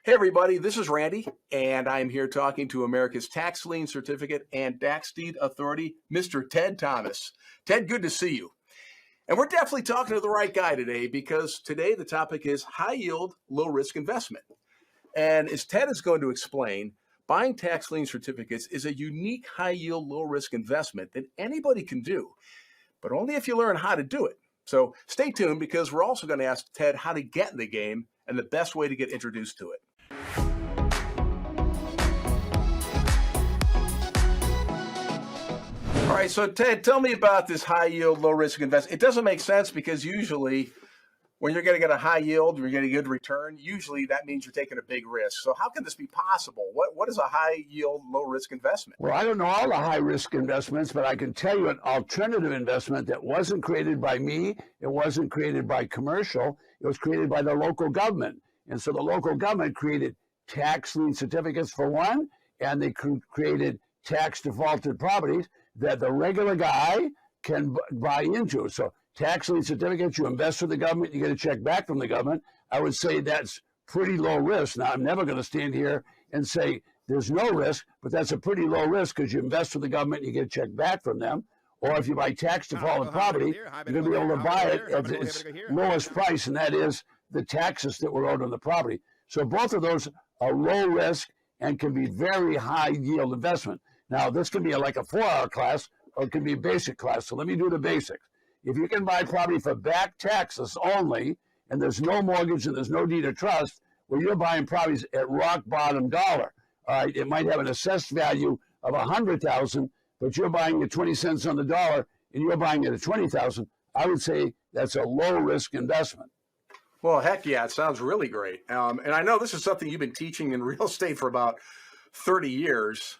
Hey, everybody, this is Randy, and I'm here talking to America's Tax Lien Certificate and Tax Deed Authority, Mr. Ted Thomas. Ted, good to see you. And we're definitely talking to the right guy today because today the topic is high yield, low risk investment. And as Ted is going to explain, buying tax lien certificates is a unique high yield, low risk investment that anybody can do, but only if you learn how to do it. So stay tuned because we're also going to ask Ted how to get in the game and the best way to get introduced to it. All right, so Ted, tell me about this high yield, low risk investment. It doesn't make sense because usually when you're going to get a high yield, you're getting a good return. Usually that means you're taking a big risk. So how can this be possible? What is a high yield, low risk investment? Well, I don't know all the high risk investments, but I can tell you an alternative investment that wasn't created by me. It wasn't created by commercial. It was created by the local government. And so the local government created tax lien certificates for one, and they created tax defaulted properties that the regular guy can buy into. So tax lien certificates, you invest with the government, you get a check back from the government. I would say that's pretty low risk. Now, I'm never going to stand here and say there's no risk, but that's a pretty low risk because you invest with the government, you get a check back from them. Or if you buy tax defaulted property, you're going to be able to buy it at its lowest price, and that is the taxes that were owed on the property. So both of those are low risk and can be very high yield investment. Now, this could be like a 4-hour class or it could be a basic class. So let me do the basics. If you can buy property for back taxes only, and there's no mortgage and there's no deed of trust, well, you're buying properties at rock bottom dollar. All right, it might have an assessed value of $100,000, but you're buying at 20 cents on the dollar and you're buying it at 20,000. I would say that's a low risk investment. Well, heck yeah, it sounds really great. And I know this is something you've been teaching in real estate for about 30 years.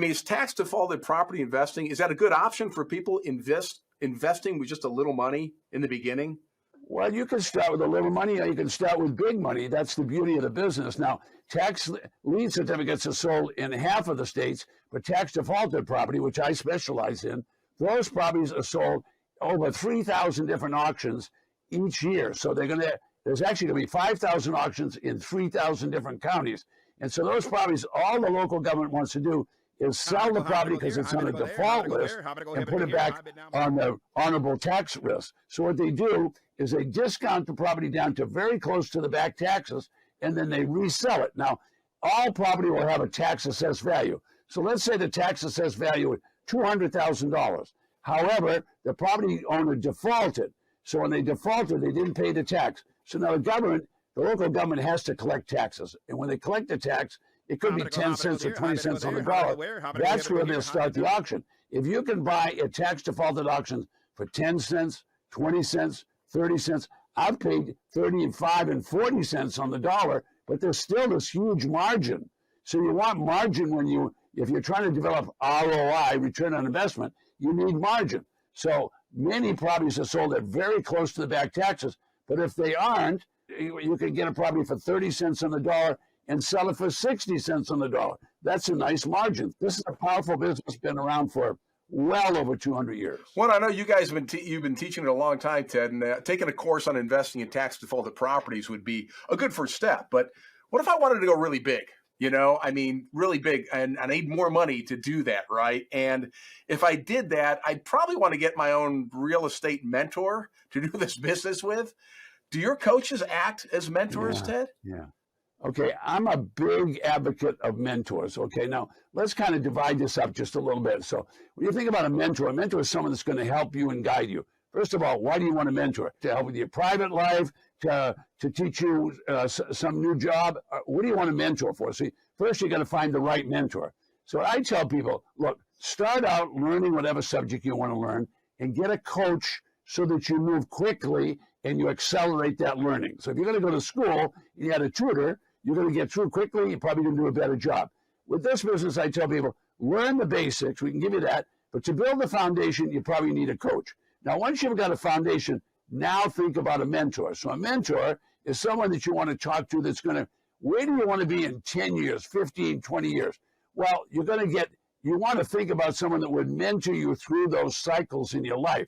Is tax defaulted property investing, is that a good option for people investing with just a little money in the beginning? Well, you can start with a little money or you can start with big money. That's the beauty of the business. Now, tax lien certificates are sold in half of the states, but tax defaulted property, which I specialize in, those properties are sold over 3,000 different auctions each year. So there's actually going to be 5,000 auctions in 3,000 different counties. And so those properties, all the local government wants to do is sell the property because it's on a default list and put it back on the honorable tax list. So what they do is they discount the property down to very close to the back taxes, and then they resell it. Now, all property will have a tax assessed value. So let's say the tax assessed value is $200,000. However, the property owner defaulted. So when they defaulted, they didn't pay the tax. So now the local government has to collect taxes. And when they collect the tax, it could be 10 cents or 20 cents on the dollar. That's where they'll start the auction. If you can buy a tax defaulted auction for 10 cents, 20 cents, 30 cents, I've paid 35 and 40 cents on the dollar, but there's still this huge margin. So you want margin if you're trying to develop ROI, return on investment, you need margin. So many properties are sold at very close to the back taxes, but if they aren't, you can get a property for 30 cents on the dollar and sell it for 60 cents on the dollar. That's a nice margin. This is a powerful business, been around for well over 200 years. Well, I know you guys you've been teaching it a long time, Ted, and taking a course on investing in tax defaulted properties would be a good first step. But what if I wanted to go really big? Really big, and I need more money to do that, right? And if I did that, I'd probably want to get my own real estate mentor to do this business with. Do your coaches act as mentors, Ted? Yeah. Okay, I'm a big advocate of mentors. Okay, now let's kind of divide this up just a little bit. So when you think about a mentor is someone that's going to help you and guide you. First of all, why do you want a mentor? To help with your private life, to teach you some new job? What do you want a mentor for? See, first you got to find the right mentor. So I tell people, look, start out learning whatever subject you want to learn and get a coach so that you move quickly and you accelerate that learning. So if you're going to go to school and you had a tutor, you're going to get through quickly, you're probably going to do a better job. With this business, I tell people, learn the basics, we can give you that, but to build the foundation, you probably need a coach. Now, once you've got a foundation, now think about a mentor. So a mentor is someone that you want to talk to that's going to, where do you want to be in 10 years, 15, 20 years? Well, you want to think about someone that would mentor you through those cycles in your life.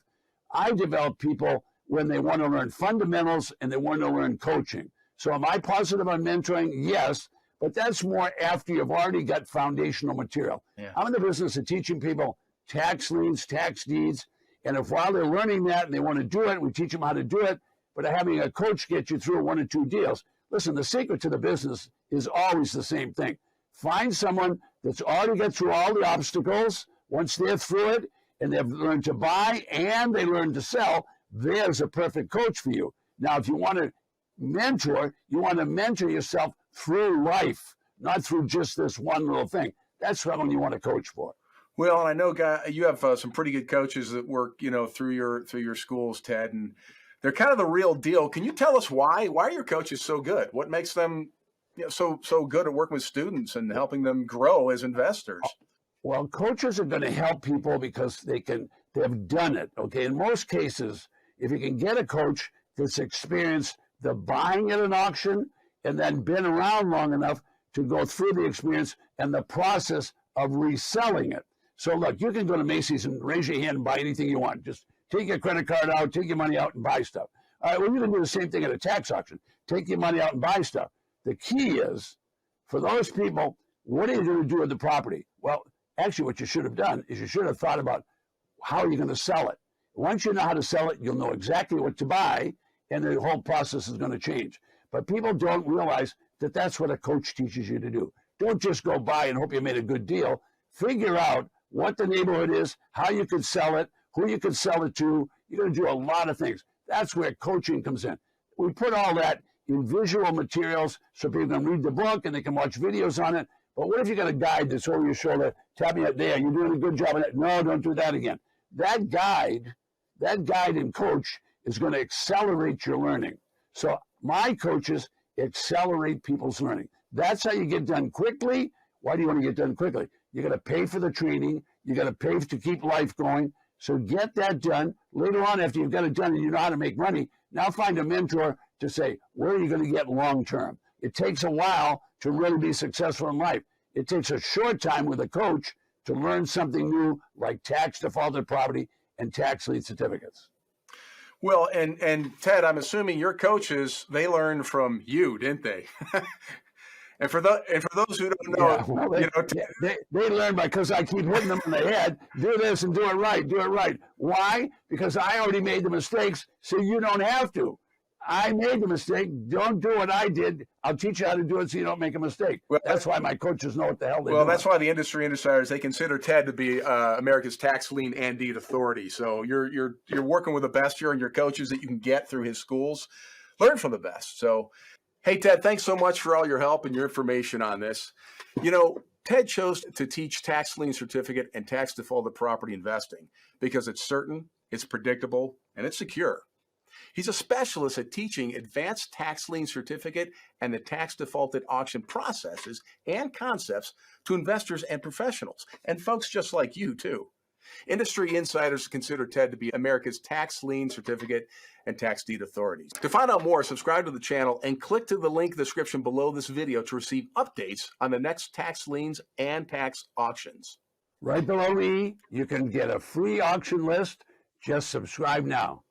I develop people when they want to learn fundamentals and they want to learn coaching. So am I positive on mentoring? Yes, but that's more after you've already got foundational material. Yeah. I'm in the business of teaching people tax liens, tax deeds, and if while they're learning that and they want to do it, we teach them how to do it, but having a coach get you through 1 or 2 deals. Listen, the secret to the business is always the same thing. Find someone that's already got through all the obstacles. Once they're through it and they've learned to buy and they learn to sell, there's a perfect coach for you. Now, if you want to mentor, you want to mentor yourself through life, not through just this one little thing. That's someone you want to coach for. Well, I know, you have some pretty good coaches that work, through your schools, Ted, and they're kind of the real deal. Can you tell us why? Why are your coaches so good? What makes them so good at working with students and helping them grow as investors? Well, coaches are going to help people because they've done it. Okay, in most cases, if you can get a coach that's experienced the buying at an auction and then been around long enough to go through the experience and the process of reselling it. So look, you can go to Macy's and raise your hand and buy anything you want. Just take your credit card out, take your money out and buy stuff. All right, well, you can do the same thing at a tax auction. Take your money out and buy stuff. The key is, for those people, what are you going to do with the property? Well, actually, what you should have done is you should have thought about how you're going to sell it. Once you know how to sell it, you'll know exactly what to buy, and the whole process is going to change. But people don't realize that that's what a coach teaches you to do. Don't just go buy and hope you made a good deal. Figure out what the neighborhood is, how you could sell it, who you could sell it to. You're going to do a lot of things. That's where coaching comes in. We put all that in visual materials so people can read the book and they can watch videos on it. But what if you got a guide that's over your shoulder, tapping it there, you're doing a good job of it. No, don't do that again. That guide and coach is going to accelerate your learning. So my coaches accelerate people's learning. That's how you get done quickly. Why do you want to get done quickly? You got to pay for the training. You got to pay to keep life going. So get that done. Later on, after you've got it done and you know how to make money, now find a mentor to say, where are you going to get long term? It takes a while to really be successful in life. It takes a short time with a coach to learn something new like tax defaulted property and tax lien certificates. Well, and Ted, I'm assuming your coaches, they learned from you, didn't they? And for those who don't know, yeah, well, they learn because I keep hitting them in the head. Do this and do it right. Do it right. Why? Because I already made the mistakes, so you don't have to. I made the mistake. Don't do what I did. I'll teach you how to do it so you don't make a mistake. Well, that's why my coaches know what the hell they're doing. That's why the industry insiders, they consider Ted to be America's tax lien and deed authority. So you're working with the best here, and your coaches that you can get through his schools. Learn from the best. So, hey, Ted, thanks so much for all your help and your information on this. Ted chose to teach tax lien certificate and tax defaulted property investing because it's certain, it's predictable, and it's secure. He's a specialist at teaching advanced tax lien certificate and the tax defaulted auction processes and concepts to investors and professionals, and folks just like you, too. Industry insiders consider Ted to be America's tax lien certificate and tax deed authorities. To find out more, subscribe to the channel and click to the link in the description below this video to receive updates on the next tax liens and tax auctions. Right below me, you can get a free auction list. Just subscribe now.